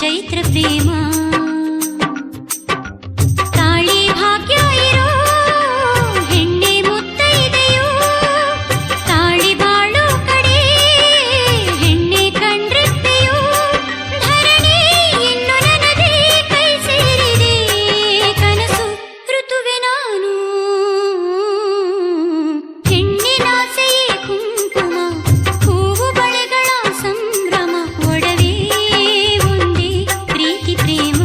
ಚೈತ್ರ ಪ್ರೇಮ ತಾಳಿ ಭಾಗ್ಯ ಇರೋ ಹೆಣ್ಣೆ ಮುತ್ತೈದೆಯೋ ತಾಳಿ ಬಾಳೋ ಕಡೆ ಹೆಣ್ಣೆ ಕಂಡ್ರೆಪ್ಪೆಯೋ ಧರಣಿ ಇನ್ನು ನನದೇ ಕೈ ಸೇರಿದೆ ಕನಸು ಋತುವೆ ನಾನು ಹೆಣ್ಣಿನಾಸೆಯೇ ಕುಂಕುಮ ಹೂವು ಬಳೆಗಳ ಸಂಭ್ರಮ ಒಡವೆ ಒಂದೇ ಪ್ರೀತಿ ಪ್ರೇಮ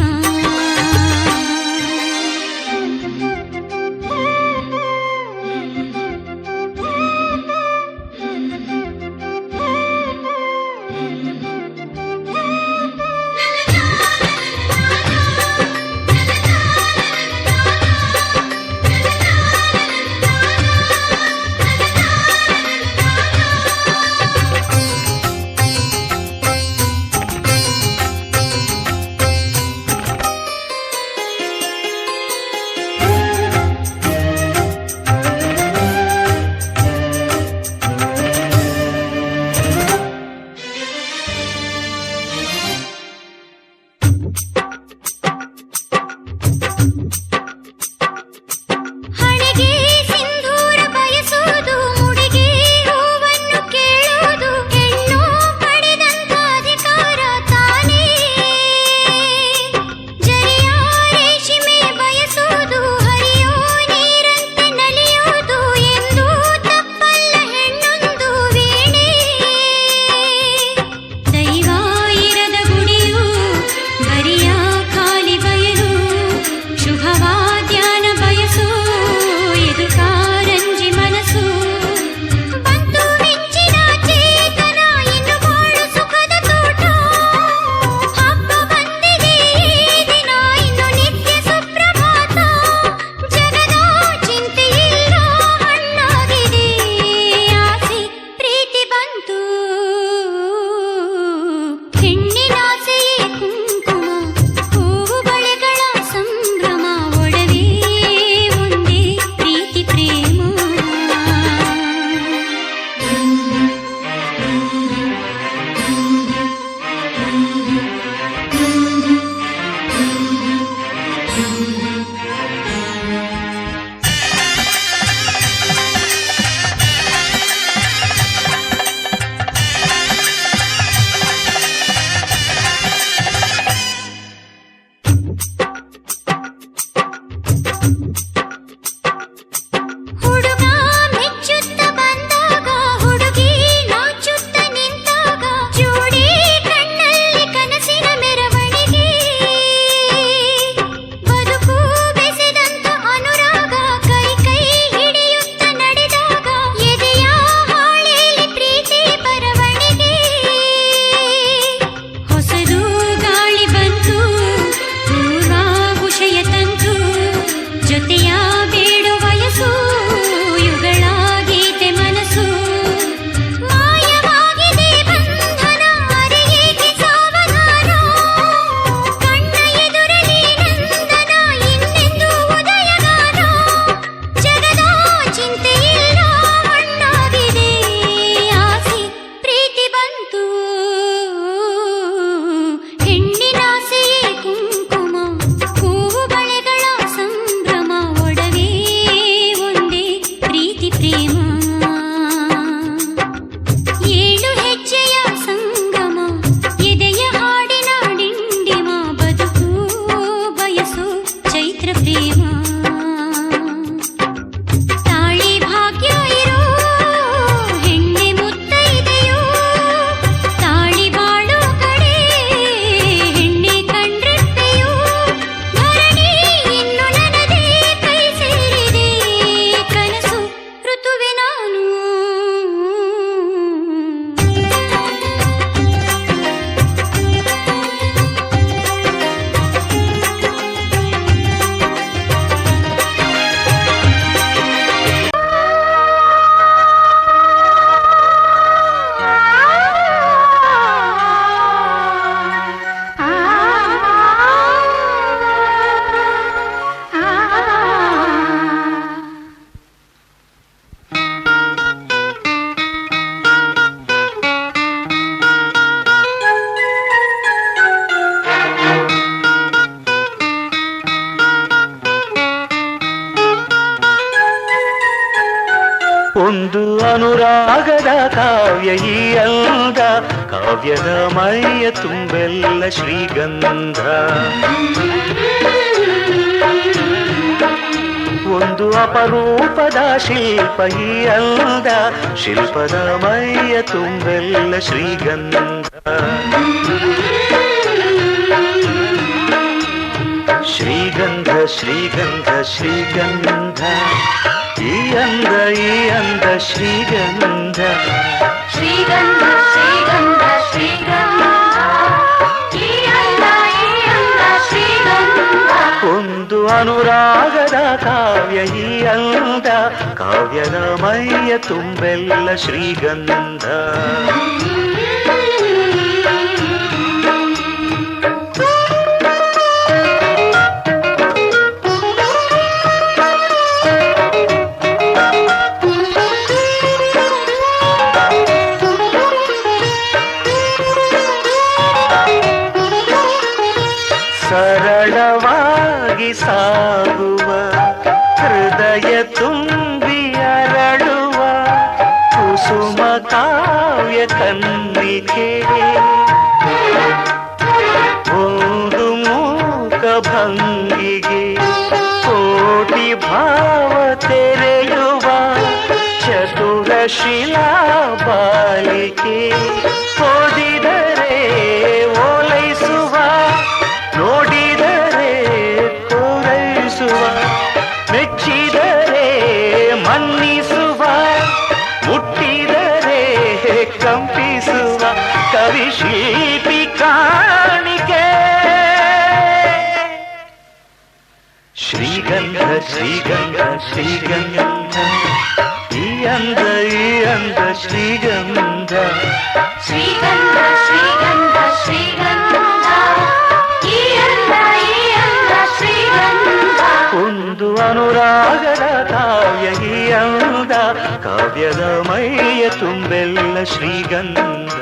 ಒಂದು ಅನುರಾಗದ ಕಾವ್ಯ ಈ ಅಂದ, ಕಾವ್ಯದ ಮೈಯ ತುಂಬೆಲ್ಲ ಶ್ರೀಗಂಧ. ಒಂದು ಅಪರೂಪದ ಶಿಲ್ಪ ಈ ಅಂದ, ಶಿಲ್ಪದ ಮೈಯ ತುಂಬೆಲ್ಲ ಶ್ರೀಗಂಧ. ಶ್ರೀಗಂಧ ಶ್ರೀಗಂಧ ಶ್ರೀಗಂಧ, ಈ ಅಂದ ಶ್ರೀಗಂಧ. ಶ್ರೀಗಂಧ ಶ್ರೀಗಂಧ ಶ್ರೀಗಂಧ, ಈ ಅಂದ ಶ್ರೀಗಂಧ. ಒಂದು ಅನುರಾಗದ ಕಾವ್ಯ ಈ ಅಂದ, ಕಾವ್ಯದ ಮೈಯ ತುಂಬೆಲ್ಲ ಶ್ರೀಗಂಧ. ಸರಳವಾಗಿ ಸಾಗುವ ಹೃದಯ ತುಂಬಿ ಅರಳುವ ಕುಸುಮ ಕಾವ್ಯ ಕನ್ನಿಕೆ, ಒಂದು ಮೂಕ ಭಂಗಿಗೆ ಕೋಟಿ ಭಾವ ತೆರೆಯುವ ಚತುರ ಶಿಲಾ ಬಾಲಿಕೆ. ಓದಿದರೆ ಓಲೈಸುವ, ನೋಡಿದರೆ ಪೂರೈಸುವ, ಮೆಚ್ಚಿದರೆ ಮನ್ನಿಸುವ, ಮುಟ್ಟಿದರೆ ಕಂಪಿಸುವ ಕವಿ ಶಿಲ್ಪಿ ಕಾಣಿಕೆ. ಶ್ರೀಗಂಧ ಶ್ರೀಗಂಧ ಶ್ರೀಗಂಧ, ಈ ಅಂದ ಶ್ರೀಗಂಧ. ಶ್ರೀಗಂಧ ಶ್ರೀಗಂಧ ಶ್ರೀಗಂಧ, ಈ ಅಂದ ಶ್ರೀಗಂಧ. ಒಂದು ಅನುರಾಗದ ಕಾವ್ಯ ಈ ಅಂದ, ಕಾವ್ಯದ ಮೈಯ ತುಂಬೆಲ್ಲ ಶ್ರೀಗಂಧ.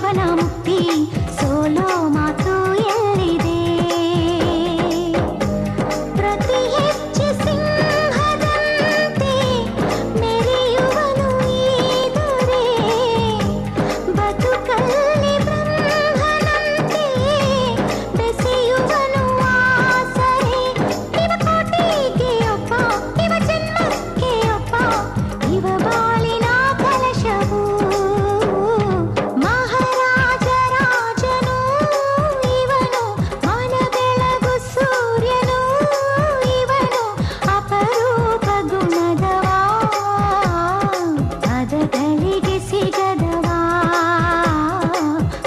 ಇವನ ಮುಕ್ತಿ ಸೋಲೋ ಮಾತು ಎಲ್ಲಿದೆ ಪ್ರತಿ ಹೆಜ್ಜೆ ಸಿಂಹದಂತೆ ಮೆರೆಯುವನು ಈದರೆ ಬದುಕಲ್ಲಿ ಬ್ರಹ್ಮನಂತೆ ಬೆಸೆಯುವನು ಆಸರೆ ಇವ ಕೋಟಿಗೆ ಒಬ್ಬ ಇವ ಜನ್ಮಕ್ಕೆ ಒಬ್ಬ ಇವ ಬಾಳಿನ ಕಲಶವು ಮಹಾರಾಜ ರಾಜನು ಇವನು ಮನ ಬೆಳಗು ಸೂರ್ಯನು ಇವನು ಅಪರೂಪ ಗುಣದವ ಪದಗಳಿಗೆ ಸಿಗದವ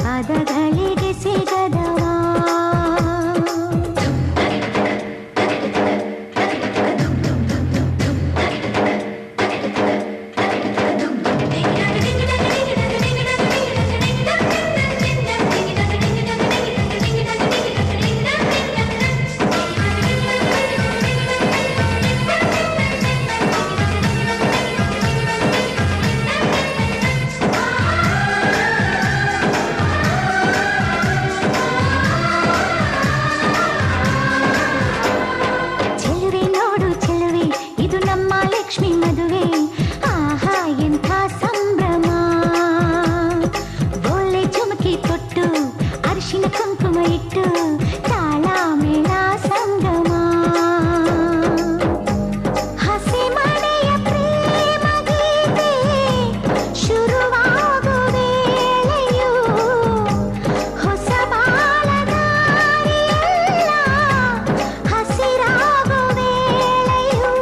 ಪದಗಳಿಗೆ ಸಿಗದವ ಚೆಲುವೆ ನೋಡು ಚೆಲುವೆ ಇದು ನಮ್ಮ ಲಕ್ಷ್ಮಿ ಮದುವೆ ಆಹಾ ಎಂಥ ಸಂಭ್ರಮ ಬೋಲೆ ಚುಮಕಿ ತೊಟ್ಟು ಅರಿಶಿನ ಕುಂಕುಮ ಇಟ್ಟು ತಾಳ ಮೇಳ ಸಂಗಮ ಹಸಿ ಮನೆಯ ಪ್ರೇಮ ಗೀತೆ ಶುರುವಾಗು ವೇಳೆಯು ಹೊಸ ಬಾಳದಾರಿಯೆಲ್ಲ ಹಸಿರಾಗು ವೇಳೆಯು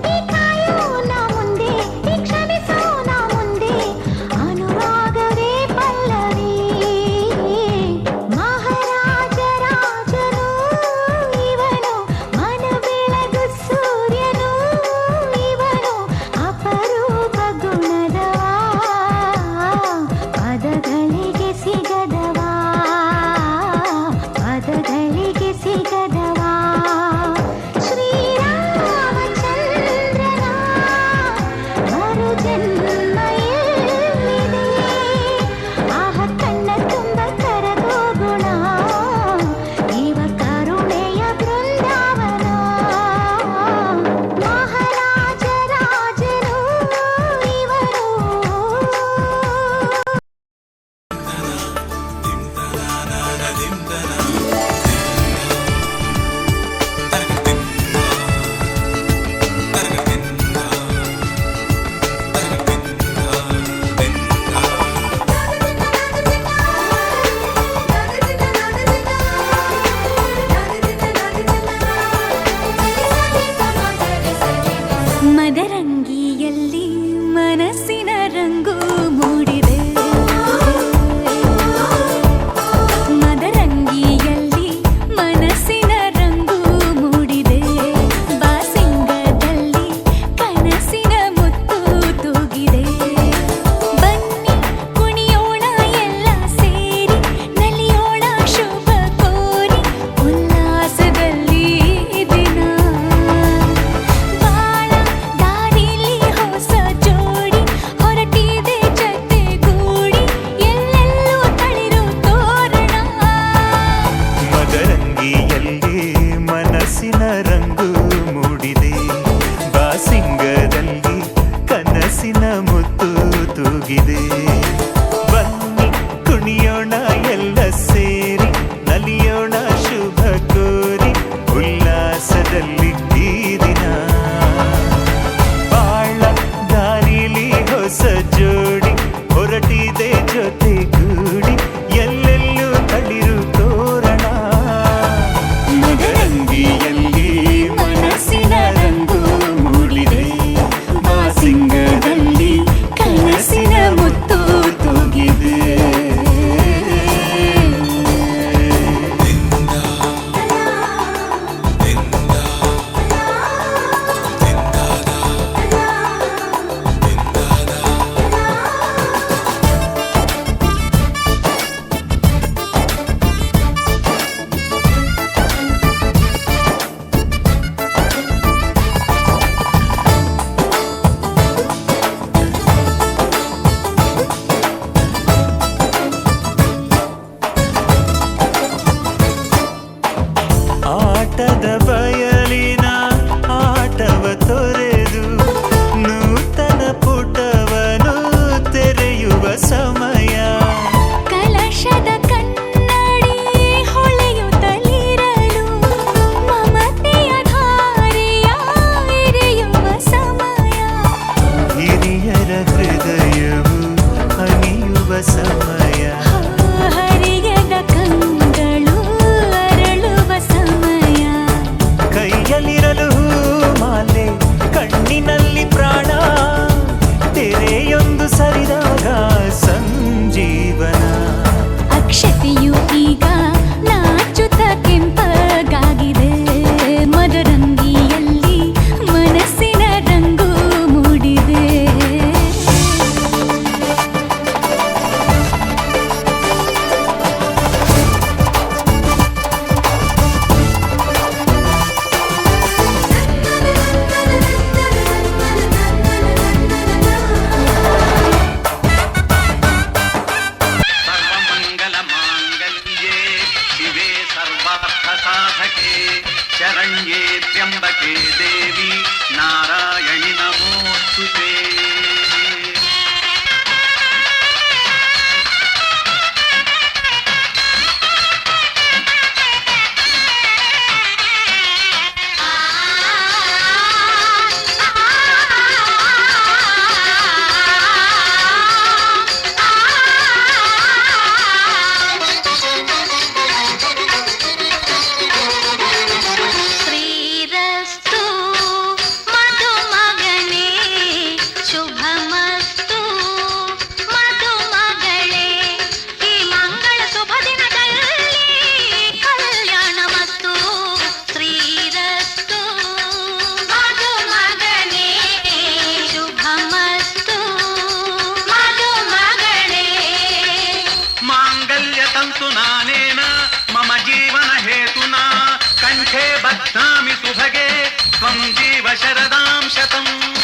ಈ ಕಾಯೋಣ ಮುಂದೆ ಈ ಕ್ಷಮಿಸೋಣ ಮುಂದೆ ಅನುರಾಗವೇ ಪಲ್ಲವಿ ಮಹಾರಾಜ ರಾಜ ಸಾಧಕೆ ಶರಣ್ಯೇ ತ್ರ್ಯಂಬಕೆ ದೇವಿ ನಾರಾಯಣಿ ನಮೋಸ್ತುತೇ. नानेन मम जीवन हेतुना कंठे बध्नामि सुभगे त्वं जीव शरदां शतम्.